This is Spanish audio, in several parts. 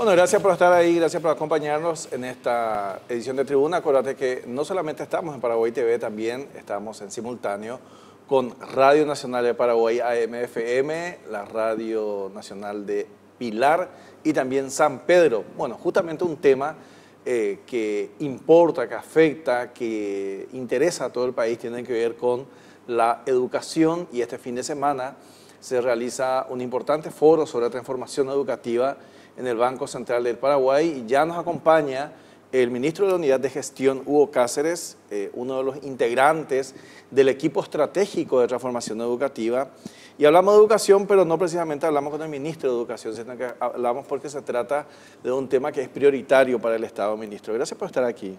Bueno, gracias por estar ahí, gracias por acompañarnos en esta edición de Tribuna. Acuérdate que no solamente estamos en Paraguay TV, también estamos en simultáneo con Radio Nacional de Paraguay AM/FM, la Radio Nacional de Pilar y también San Pedro. Bueno, justamente un tema que importa, que afecta, que interesa a todo el país, tiene que ver con la educación, y este fin de semana se realiza un importante foro sobre la transformación educativa en el Banco Central del Paraguay, y ya nos acompaña el ministro de la Unidad de Gestión, Hugo Cáceres, uno de los integrantes del equipo estratégico de transformación educativa. Y hablamos de educación, pero no precisamente hablamos con el ministro de Educación, sino que hablamos porque se trata de un tema que es prioritario para el Estado. Ministro, gracias por estar aquí.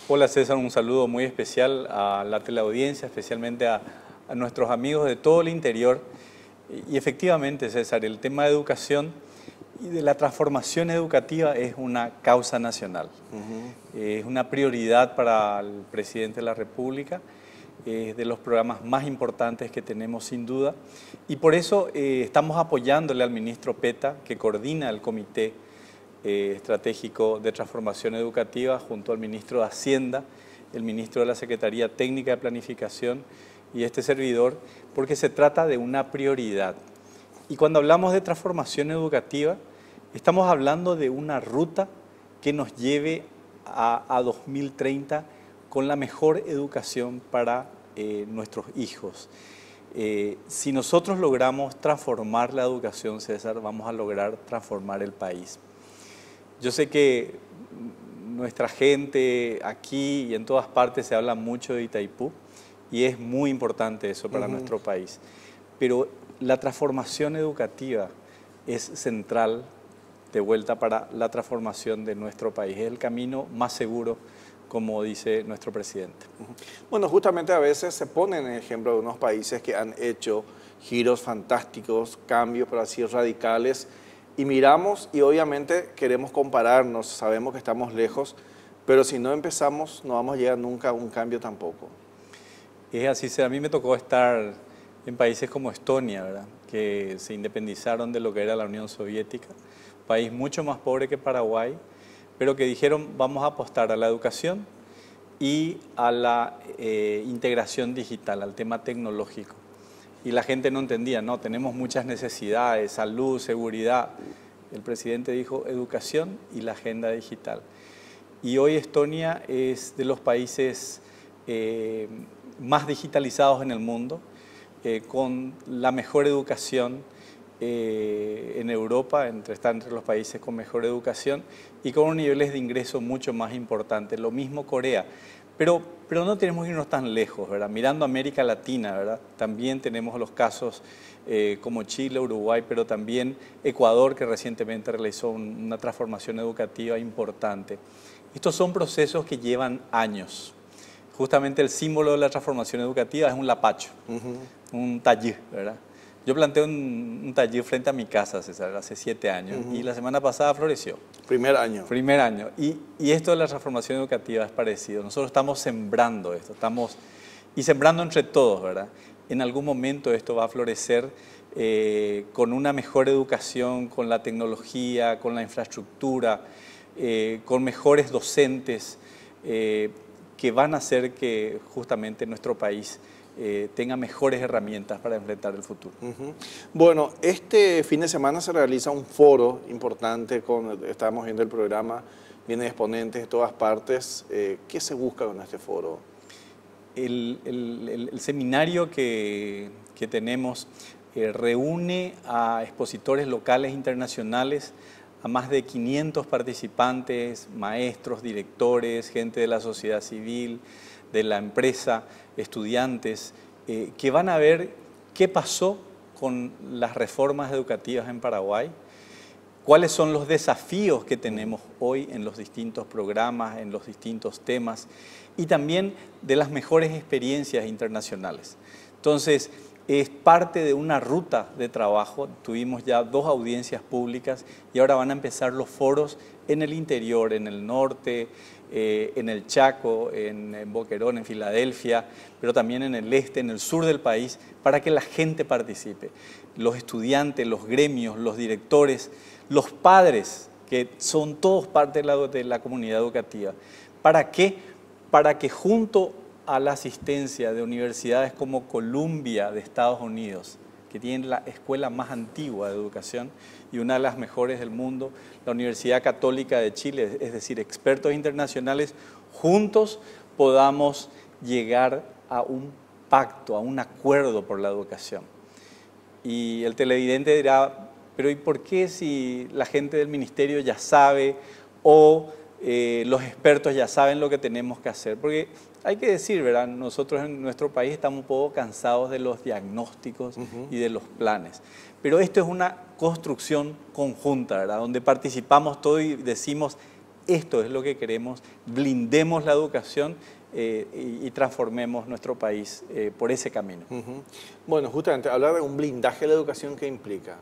Hola César, un saludo muy especial a la teleaudiencia, especialmente a nuestros amigos de todo el interior. Y efectivamente, César, el tema de educación y de la transformación educativa es una causa nacional. Es una prioridad para el presidente de la República, es de los programas más importantes que tenemos sin duda, y por eso estamos apoyándole al ministro Peta, que coordina el Comité Estratégico de Transformación Educativa, junto al ministro de Hacienda, el ministro de la Secretaría Técnica de Planificación y este servidor, porque se trata de una prioridad. Y cuando hablamos de transformación educativa, estamos hablando de una ruta que nos lleve a 2030 con la mejor educación para nuestros hijos. Si nosotros logramos transformar la educación, César, vamos a lograr transformar el país. Yo sé que nuestra gente aquí y en todas partes se habla mucho de Itaipú, y es muy importante eso para nuestro país. Pero la transformación educativa es central de vuelta para la transformación de nuestro país. Es el camino más seguro, como dice nuestro presidente. Bueno, justamente a veces se ponen en ejemplo de unos países que han hecho giros fantásticos, cambios, por así radicales, y miramos y obviamente queremos compararnos, sabemos que estamos lejos, pero si no empezamos no vamos a llegar nunca a un cambio tampoco. Es así, a mí me tocó estar en países como Estonia, ¿verdad?, que se independizaron de lo que era la Unión Soviética, país mucho más pobre que Paraguay, pero que dijeron vamos a apostar a la educación y a la integración digital, al tema tecnológico. Y la gente no entendía, no, tenemos muchas necesidades, salud, seguridad. El presidente dijo educación y la agenda digital. Y hoy Estonia es de los países más digitalizados en el mundo, con la mejor educación en Europa, está entre los países con mejor educación y con unos niveles de ingreso mucho más importantes. Lo mismo Corea. Pero no tenemos que irnos tan lejos, ¿verdad? Mirando América Latina, ¿verdad?, también tenemos los casos como Chile, Uruguay, pero también Ecuador, que recientemente realizó una transformación educativa importante. Estos son procesos que llevan años. Justamente el símbolo de la transformación educativa es un lapacho, un tallí, ¿verdad? Yo planté un tallí frente a mi casa, César, hace 7 años, y la semana pasada floreció. Primer año. Primer año. Y esto de la transformación educativa es parecido. Nosotros estamos sembrando esto, y sembrando entre todos, ¿verdad? En algún momento esto va a florecer con una mejor educación, con la tecnología, con la infraestructura, con mejores docentes, que van a hacer que justamente nuestro país tenga mejores herramientas para enfrentar el futuro. Bueno, este fin de semana se realiza un foro importante, estábamos viendo el programa, vienen exponentes de todas partes. ¿Qué se busca con este foro? El seminario que tenemos reúne a expositores locales e internacionales, a más de 500 participantes, maestros, directores, gente de la sociedad civil, de la empresa, estudiantes, que van a ver qué pasó con las reformas educativas en Paraguay, cuáles son los desafíos que tenemos hoy en los distintos programas, en los distintos temas, y también de las mejores experiencias internacionales. Entonces, es parte de una ruta de trabajo. Tuvimos ya 2 audiencias públicas y ahora van a empezar los foros en el interior, en el norte, en el Chaco, en Boquerón, en Filadelfia, pero también en el este, en el sur del país, para que la gente participe. Los estudiantes, los gremios, los directores, los padres que son todos parte de la comunidad educativa. ¿Para qué? Para que junto a la asistencia de universidades como Columbia de Estados Unidos, que tienen la escuela más antigua de educación y una de las mejores del mundo, la Universidad Católica de Chile, es decir, expertos internacionales, juntos podamos llegar a un pacto, a un acuerdo por la educación. Y el televidente dirá, pero ¿y por qué si la gente del ministerio ya sabe o los expertos ya saben lo que tenemos que hacer? Porque hay que decir, ¿verdad? Nosotros en nuestro país estamos un poco cansados de los diagnósticos y de los planes. Pero esto es una construcción conjunta, ¿verdad? Donde participamos todos y decimos, esto es lo que queremos, blindemos la educación y transformemos nuestro país por ese camino. Bueno, justamente, hablar de un blindaje de la educación, ¿qué implica?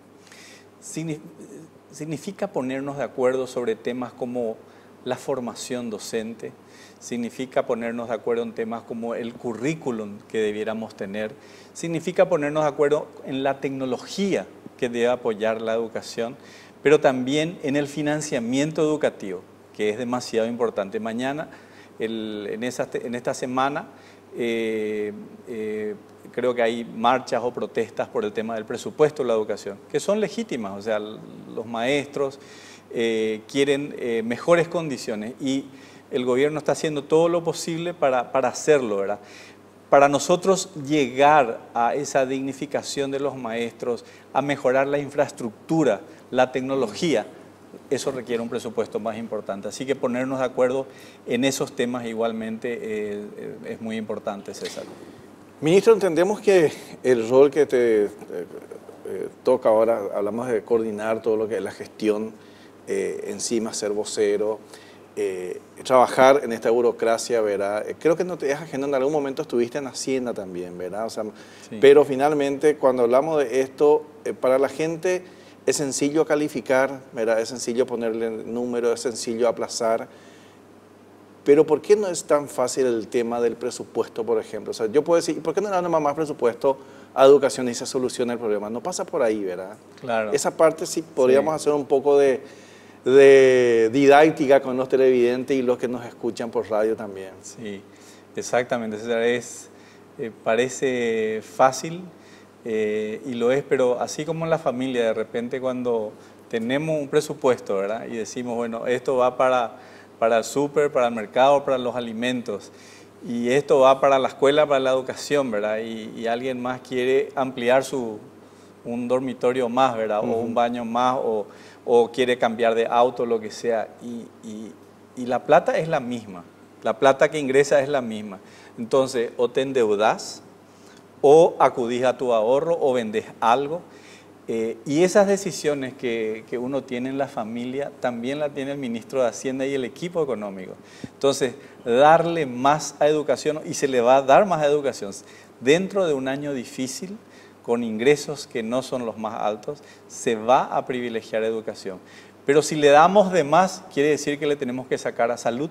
Significa ponernos de acuerdo sobre temas como la formación docente, significa ponernos de acuerdo en temas como el currículum que debiéramos tener, significa ponernos de acuerdo en la tecnología que debe apoyar la educación, pero también en el financiamiento educativo, que es demasiado importante. Mañana, en esta semana, creo que hay marchas o protestas por el tema del presupuesto de la educación, que son legítimas, o sea, los maestros quieren mejores condiciones y el gobierno está haciendo todo lo posible para hacerlo, ¿verdad? Para nosotros llegar a esa dignificación de los maestros, a mejorar la infraestructura, la tecnología, eso requiere un presupuesto más importante. Así que ponernos de acuerdo en esos temas igualmente es muy importante, César. Ministro, entendemos que el rol que te toca ahora, hablamos de coordinar todo lo que es la gestión, encima ser vocero, trabajar en esta burocracia, ¿verdad? Creo que no te dejas ajeno, en algún momento estuviste en Hacienda también, ¿verdad? O sea, sí. Pero finalmente, cuando hablamos de esto, para la gente es sencillo calificar, ¿verdad? Es sencillo ponerle número, es sencillo aplazar. Pero ¿por qué no es tan fácil el tema del presupuesto, por ejemplo? O sea, yo puedo decir, ¿por qué no le dan más presupuesto a educación y se soluciona el problema? No pasa por ahí, ¿verdad? Claro. Esa parte sí podríamos hacer un poco de didáctica con los televidentes y los que nos escuchan por radio también. Sí, exactamente. Parece fácil y lo es, pero así como en la familia, de repente cuando tenemos un presupuesto, ¿verdad? Y decimos, bueno, esto va para el súper, para el mercado, para los alimentos, y esto va para la escuela, para la educación, ¿verdad? Y alguien más quiere ampliar un dormitorio más, ¿verdad? O un baño más, o quiere cambiar de auto, lo que sea. Y la plata es la misma. La plata que ingresa es la misma. Entonces, o te endeudas, o acudís a tu ahorro, o vendés algo. Y esas decisiones que uno tiene en la familia, también la tiene el ministro de Hacienda y el equipo económico. Entonces, darle más a educación, y se le va a dar más a educación, dentro de un año difícil, con ingresos que no son los más altos, se va a privilegiar educación. Pero si le damos de más, quiere decir que le tenemos que sacar a salud,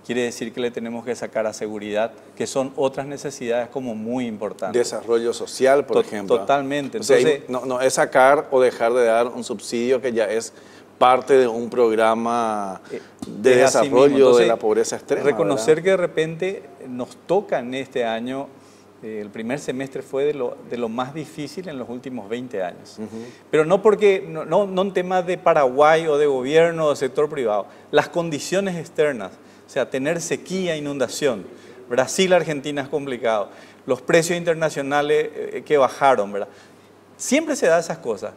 quiere decir que le tenemos que sacar a seguridad, que son otras necesidades como muy importantes. Desarrollo social, por ejemplo. Totalmente. Entonces, o sea, no es sacar o dejar de dar un subsidio que ya es parte de un programa de desarrollo Entonces, de la pobreza extrema. Reconocer, ¿verdad?, que de repente nos toca en este año. El primer semestre fue de lo más difícil en los últimos 20 años. Pero no porque, no en temas de Paraguay o de gobierno o de sector privado, las condiciones externas, o sea, tener sequía, inundación. Brasil, Argentina es complicado. Los precios internacionales que bajaron, ¿verdad? Siempre se da esas cosas.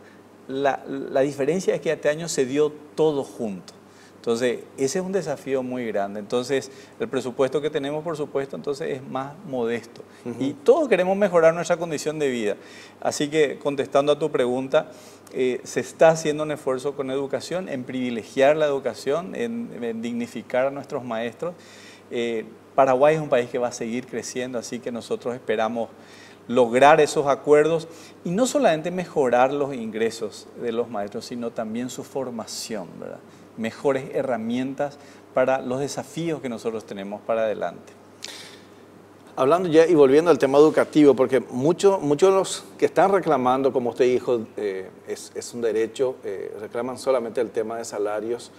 La diferencia es que este año se dio todo junto. Entonces, ese es un desafío muy grande. Entonces, el presupuesto que tenemos, por supuesto, entonces es más modesto. Y todos queremos mejorar nuestra condición de vida. Así que, contestando a tu pregunta, se está haciendo un esfuerzo con educación, en privilegiar la educación, en dignificar a nuestros maestros. Paraguay es un país que va a seguir creciendo, así que nosotros esperamos lograr esos acuerdos y no solamente mejorar los ingresos de los maestros, sino también su formación, ¿verdad? Mejores herramientas para los desafíos que nosotros tenemos para adelante. Hablando ya y volviendo al tema educativo, porque muchos de los que están reclamando, como usted dijo, es un derecho, reclaman solamente el tema de salarios.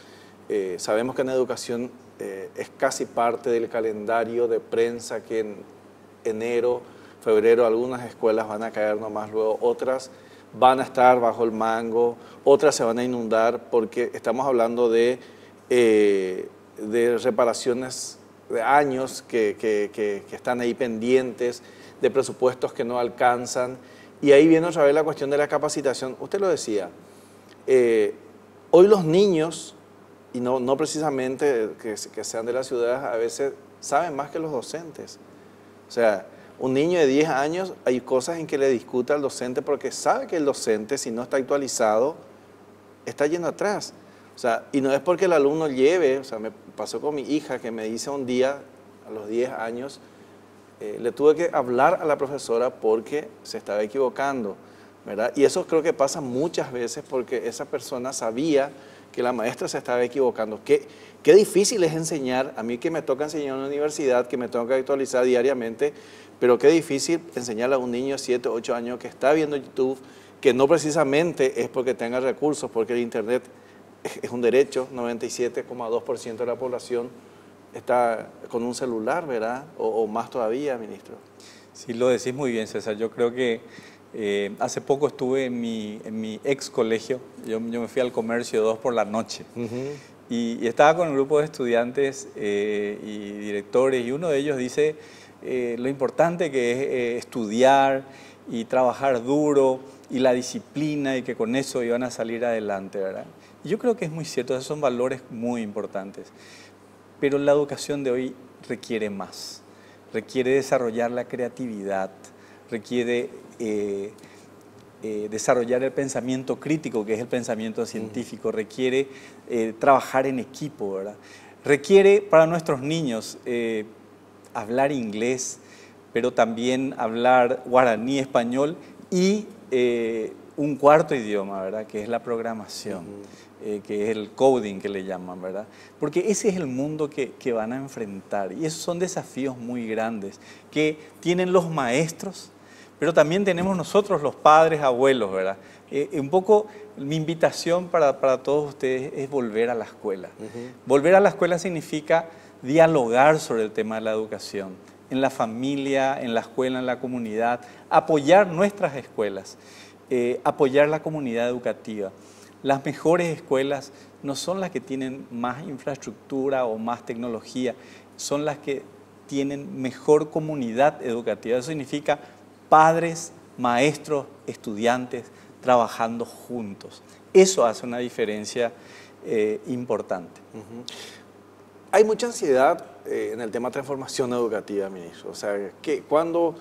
Sabemos que en educación es casi parte del calendario de prensa que en enero, febrero, algunas escuelas van a caer nomás, luego otras van a estar bajo el mango, otras se van a inundar, porque estamos hablando de reparaciones de años que están ahí pendientes, de presupuestos que no alcanzan. Y ahí viene otra vez la cuestión de la capacitación. Usted lo decía, hoy los niños, y no precisamente que sean de las ciudades, a veces saben más que los docentes. O sea, un niño de 10 años, hay cosas en que le discute al docente porque sabe que el docente, si no está actualizado, está yendo atrás. O sea, y no es porque el alumno lleve, o sea, me pasó con mi hija que me dice un día, a los 10 años, le tuve que hablar a la profesora porque se estaba equivocando, ¿verdad? Y eso creo que pasa muchas veces porque esa persona sabía que la maestra se estaba equivocando. Qué difícil es enseñar, a mí que me toca enseñar en una universidad, que me tengo que actualizar diariamente, pero qué difícil enseñarle a un niño de 7, 8 años que está viendo YouTube, que no precisamente es porque tenga recursos, porque el Internet es un derecho, 97,2% de la población está con un celular, ¿verdad? O más todavía, ministro. Sí, lo decís muy bien, César. Yo creo que hace poco estuve en mi ex colegio, yo me fui al comercio 2 por la noche, y estaba con un grupo de estudiantes y directores, y uno de ellos dice lo importante que es estudiar y trabajar duro, y la disciplina, y que con eso iban a salir adelante, ¿verdad? Y yo creo que es muy cierto, esos son valores muy importantes, pero la educación de hoy requiere más, requiere desarrollar la creatividad, requiere desarrollar el pensamiento crítico, que es el pensamiento científico, requiere trabajar en equipo, ¿verdad? Requiere para nuestros niños hablar inglés, pero también hablar guaraní, español y un cuarto idioma, ¿verdad? Que es la programación, que es el coding que le llaman, ¿verdad? Porque ese es el mundo que van a enfrentar y esos son desafíos muy grandes que tienen los maestros, pero también tenemos nosotros los padres, abuelos, ¿verdad? Un poco mi invitación para todos ustedes es volver a la escuela. Volver a la escuela significa dialogar sobre el tema de la educación, en la familia, en la escuela, en la comunidad, apoyar nuestras escuelas, apoyar la comunidad educativa. Las mejores escuelas no son las que tienen más infraestructura o más tecnología, son las que tienen mejor comunidad educativa. Eso significa padres, maestros, estudiantes trabajando juntos. Eso hace una diferencia importante. Hay mucha ansiedad en el tema de transformación educativa, ministro. O sea, que cuando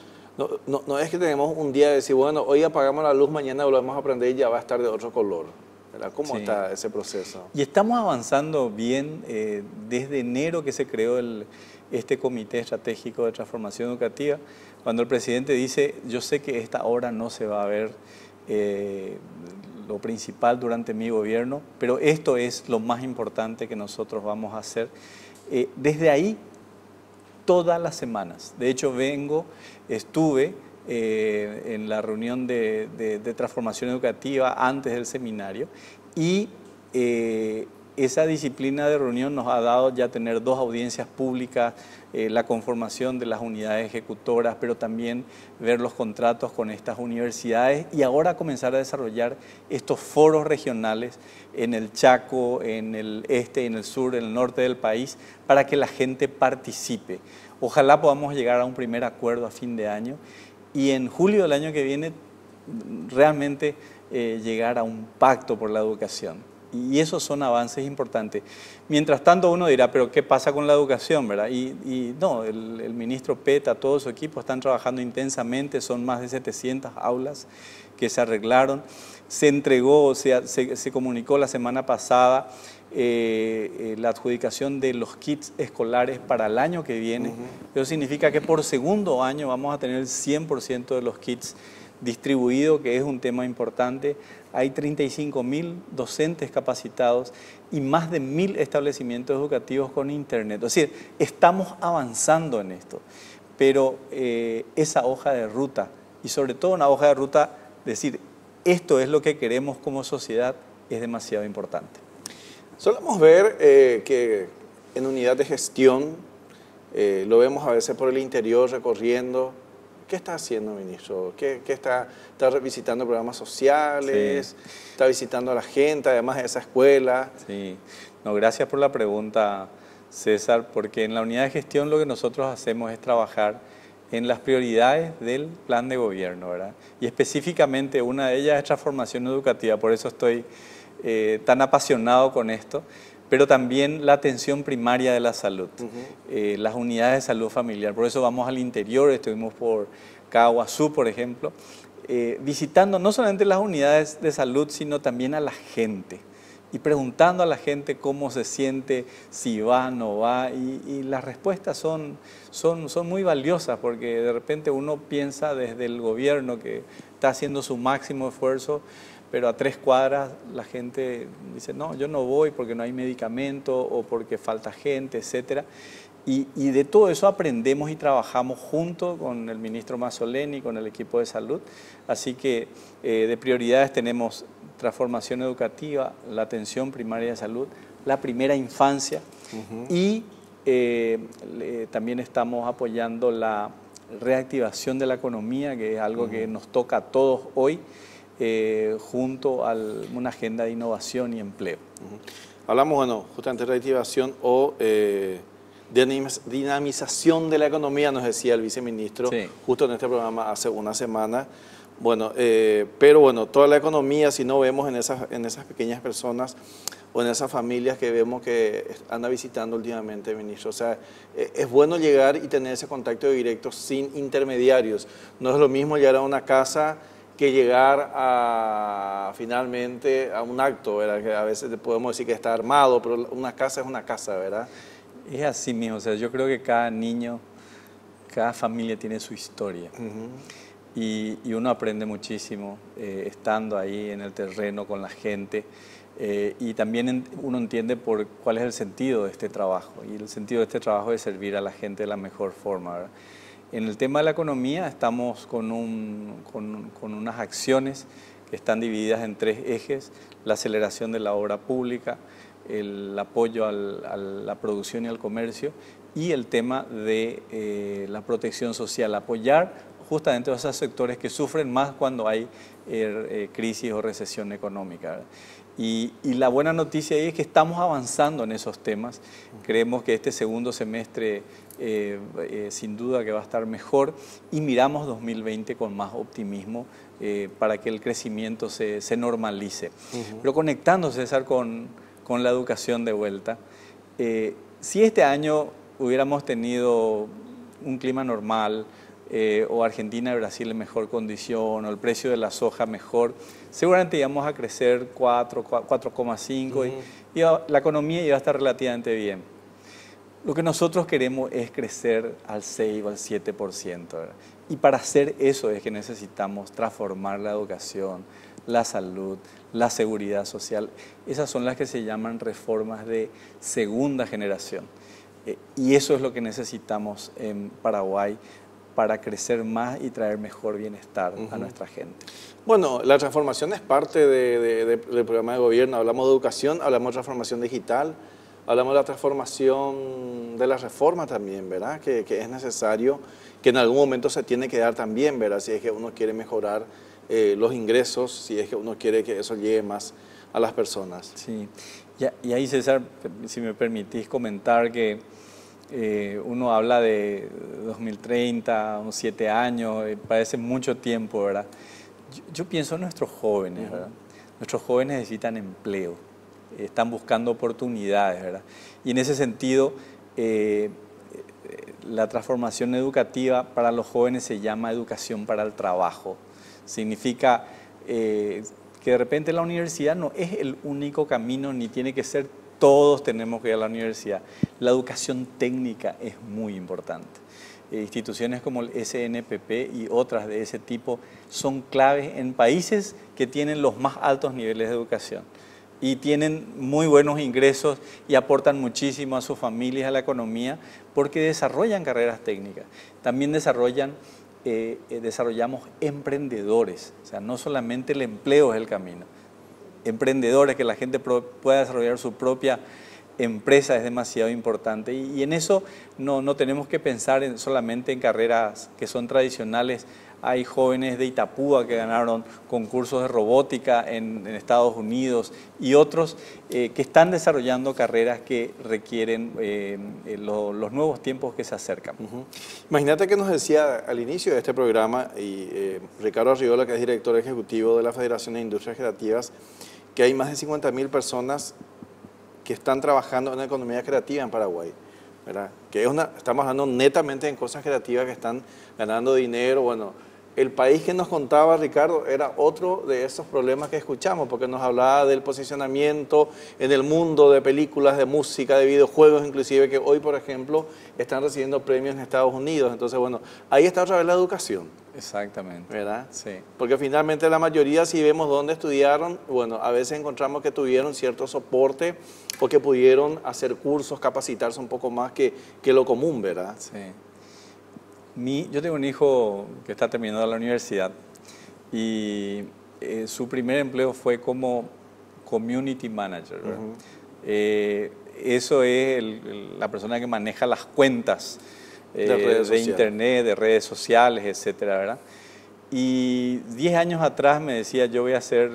no es que tenemos un día de decir, bueno, hoy apagamos la luz, mañana volvemos a aprender y ya va a estar de otro color, ¿verdad? ¿Cómo está ese proceso? Y estamos avanzando bien desde enero que se creó este Comité Estratégico de Transformación Educativa, cuando el presidente dice, yo sé que esta obra no se va a ver lo principal durante mi gobierno, pero esto es lo más importante que nosotros vamos a hacer. Desde ahí, todas las semanas, de hecho estuve en la reunión de transformación educativa antes del seminario y esa disciplina de reunión nos ha dado ya tener 2 audiencias públicas, la conformación de las unidades ejecutoras, pero también ver los contratos con estas universidades y ahora comenzar a desarrollar estos foros regionales en el Chaco, en el este, en el sur, en el norte del país, para que la gente participe. Ojalá podamos llegar a un primer acuerdo a fin de año y en julio del año que viene realmente llegar a un pacto por la educación. Y esos son avances importantes. Mientras tanto uno dirá, pero ¿qué pasa con la educación, verdad? Y no, el ministro Peta, todo su equipo están trabajando intensamente, son más de 700 aulas que se arreglaron. Se entregó, se comunicó la semana pasada la adjudicación de los kits escolares para el año que viene. Eso significa que por segundo año vamos a tener el 100% de los kits distribuidos, que es un tema importante. Hay 35.000 docentes capacitados y más de 1.000 establecimientos educativos con internet. Es decir, estamos avanzando en esto. pero esa hoja de ruta, y sobre todo una hoja de ruta, decir, esto es lo que queremos como sociedad, es demasiado importante. Solemos ver que en unidad de gestión, lo vemos a veces por el interior recorriendo. ¿Qué está haciendo, ministro? ¿Qué está visitando programas sociales? Sí. ¿Está visitando a la gente, además de esa escuela? Sí, no, gracias por la pregunta, César, porque en la unidad de gestión lo que nosotros hacemos es trabajar en las prioridades del plan de gobierno, ¿verdad? Y específicamente una de ellas es transformación educativa, por eso estoy tan apasionado con esto, pero también la atención primaria de la salud, las unidades de salud familiar. Por eso vamos al interior, estuvimos por Caguazú, por ejemplo, visitando no solamente las unidades de salud, sino también a la gente y preguntando a la gente cómo se siente, si va, no va, y las respuestas son muy valiosas, porque de repente uno piensa desde el gobierno que está haciendo su máximo esfuerzo, pero a 3 cuadras la gente dice, no, yo no voy porque no hay medicamento o porque falta gente, etcétera. Y de todo eso aprendemos y trabajamos junto con el ministro Mazzoleni, con el equipo de salud. Así que de prioridades tenemos transformación educativa, la atención primaria de salud, la primera infancia y también estamos apoyando la reactivación de la economía, que es algo que nos toca a todos hoy, junto a una agenda de innovación y empleo. Hablamos, bueno, justamente de reactivación o dinamización de la economía, nos decía el viceministro, sí, justo en este programa hace una semana. Bueno, pero bueno, toda la economía, si no vemos en esas pequeñas personas o en esas familias que vemos que anda visitando últimamente, ministro. O sea, es bueno llegar y tener ese contacto directo sin intermediarios. No es lo mismo llegar a una casa que llegar finalmente a un acto, ¿verdad? Que a veces podemos decir que está armado, pero una casa es una casa, ¿verdad? Es así mismo, o sea, yo creo que cada niño, cada familia tiene su historia. Y uno aprende muchísimo estando ahí en el terreno con la gente, y también uno entiende cuál es el sentido de este trabajo, y el sentido de este trabajo es servir a la gente de la mejor forma, ¿verdad? En el tema de la economía estamos con unas acciones que están divididas en 3 ejes: la aceleración de la obra pública, el apoyo a la producción y al comercio, y el tema de la protección social, apoyar justamente a esos sectores que sufren más cuando hay crisis o recesión económica, ¿verdad? Y la buena noticia ahí es que estamos avanzando en esos temas. Creemos que este segundo semestre sin duda que va a estar mejor, y miramos 2020 con más optimismo para que el crecimiento se normalice. Pero conectando, César, con la educación de vuelta, si este año hubiéramos tenido un clima normal, o Argentina y Brasil en mejor condición, o el precio de la soja mejor, seguramente íbamos a crecer 4,5 y la economía iba a estar relativamente bien. Lo que nosotros queremos es crecer al 6 o al 7%, ¿verdad? Y para hacer eso es que necesitamos transformar la educación, la salud, la seguridad social. Esas son las que se llaman reformas de segunda generación. Y eso es lo que necesitamos en Paraguay para crecer más y traer mejor bienestar a nuestra gente. Bueno, la transformación es parte del programa de gobierno. Hablamos de educación, hablamos de transformación digital, hablamos de la transformación de la reforma también, ¿verdad? Que es necesario, que en algún momento se tiene que dar también, ¿verdad? Si es que uno quiere mejorar los ingresos, si es que uno quiere que eso llegue más a las personas. Sí, y ahí, César, si me permitís comentar que uno habla de 2030, unos 7 años, parece mucho tiempo, ¿verdad? Yo pienso en nuestros jóvenes, ¿verdad? Nuestros jóvenes necesitan empleo, están buscando oportunidades, ¿verdad? Y en ese sentido, la transformación educativa para los jóvenes se llama educación para el trabajo. Significa que de repente la universidad no es el único camino, ni tiene que ser todos tenemos que ir a la universidad. La educación técnica es muy importante. Instituciones como el SNPP y otras de ese tipo son claves en países que tienen los más altos niveles de educación. y tienen muy buenos ingresos y aportan muchísimo a sus familias, a la economía, porque desarrollan carreras técnicas. También desarrollamos emprendedores, o sea, no solamente el empleo es el camino. Emprendedores, que la gente pueda desarrollar su propia empresa es demasiado importante y en eso no tenemos que pensar solamente en carreras que son tradicionales. Hay jóvenes de Itapúa que ganaron concursos de robótica en Estados Unidos y otros que están desarrollando carreras que requieren los nuevos tiempos que se acercan. Imagínate que nos decía al inicio de este programa y Ricardo Arriola, que es director ejecutivo de la Federación de Industrias Creativas, que hay más de 50.000 personas que están trabajando en la economía creativa en Paraguay, ¿verdad? Que estamos hablando netamente en cosas creativas que están ganando dinero. Bueno, el país que nos contaba Ricardo era otro de esos problemas que escuchamos, porque nos hablaba del posicionamiento en el mundo de películas, de música, de videojuegos, inclusive, que hoy, por ejemplo, están recibiendo premios en Estados Unidos. Entonces, bueno, ahí está otra vez la educación. Exactamente. ¿Verdad? Sí. Porque finalmente la mayoría, si vemos dónde estudiaron, bueno, a veces encontramos que tuvieron cierto soporte o que pudieron hacer cursos, capacitarse un poco más que lo común, ¿verdad? Sí. Yo tengo un hijo que está terminando la universidad y su primer empleo fue como community manager, ¿verdad? Eso es la persona que maneja las cuentas de internet, de redes sociales, etcétera, ¿verdad? Y 10 años atrás me decía, yo voy a ser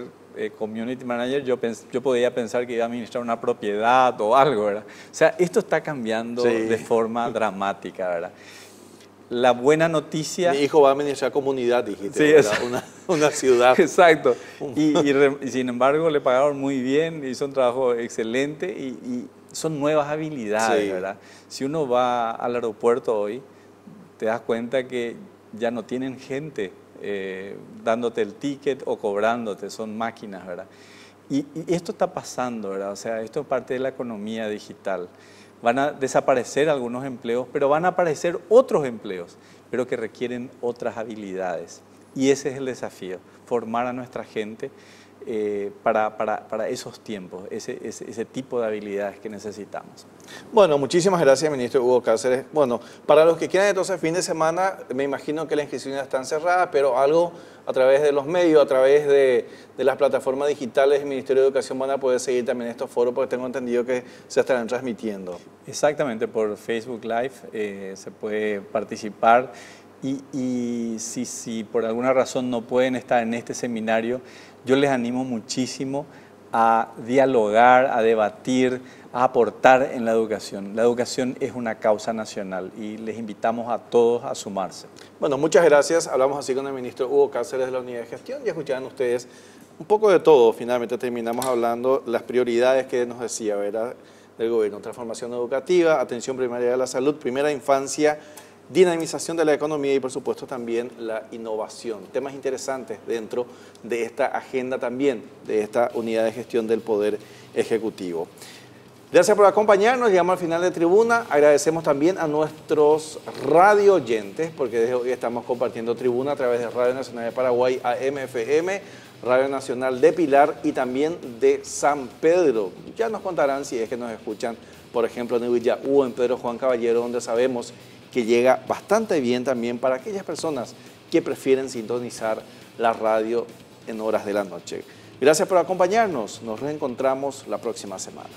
community manager, yo podía pensar que iba a administrar una propiedad o algo, ¿verdad? O sea, esto está cambiando de forma dramática, ¿verdad? La buena noticia... Mi hijo va a administrar comunidad, dijiste, sí, ¿verdad? Una ciudad. Exacto. Y sin embargo le pagaron muy bien, hizo un trabajo excelente y son nuevas habilidades, ¿verdad? Si uno va al aeropuerto hoy, te das cuenta que ya no tienen gente dándote el ticket o cobrándote, son máquinas, ¿verdad? Y esto está pasando, ¿verdad? O sea, esto es parte de la economía digital. Van a desaparecer algunos empleos, pero van a aparecer otros empleos, pero que requieren otras habilidades. Y ese es el desafío, formar a nuestra gente para esos tiempos, ese tipo de habilidades que necesitamos. Bueno, muchísimas gracias, ministro Hugo Cáceres. Bueno, para los que quieran entonces fin de semana, me imagino que las inscripciones están cerradas, pero algo a través de los medios, a través de las plataformas digitales del Ministerio de Educación van a poder seguir también estos foros, porque tengo entendido que se estarán transmitiendo. Exactamente, por Facebook Live se puede participar. Y si por alguna razón no pueden estar en este seminario, yo les animo muchísimo a dialogar, a debatir, a aportar en la educación. La educación es una causa nacional y les invitamos a todos a sumarse. Bueno, muchas gracias. Hablamos así con el ministro Hugo Cáceres de la Unidad de Gestión y escuchaban ustedes un poco de todo. Finalmente terminamos hablando las prioridades que nos decía, ¿verdad?, del gobierno. Transformación educativa, atención primaria de la salud, primera infancia, dinamización de la economía y, por supuesto, también la innovación. Temas interesantes dentro de esta agenda también, de esta unidad de gestión del Poder Ejecutivo. Gracias por acompañarnos. Llegamos al final de Tribuna. Agradecemos también a nuestros radio oyentes, porque desde hoy estamos compartiendo Tribuna a través de Radio Nacional de Paraguay, AM/FM, Radio Nacional de Pilar y también de San Pedro. Ya nos contarán si es que nos escuchan, por ejemplo, en Villaú, en Pedro Juan Caballero, donde sabemos que llega bastante bien también para aquellas personas que prefieren sintonizar la radio en horas de la noche. Gracias por acompañarnos. Nos reencontramos la próxima semana.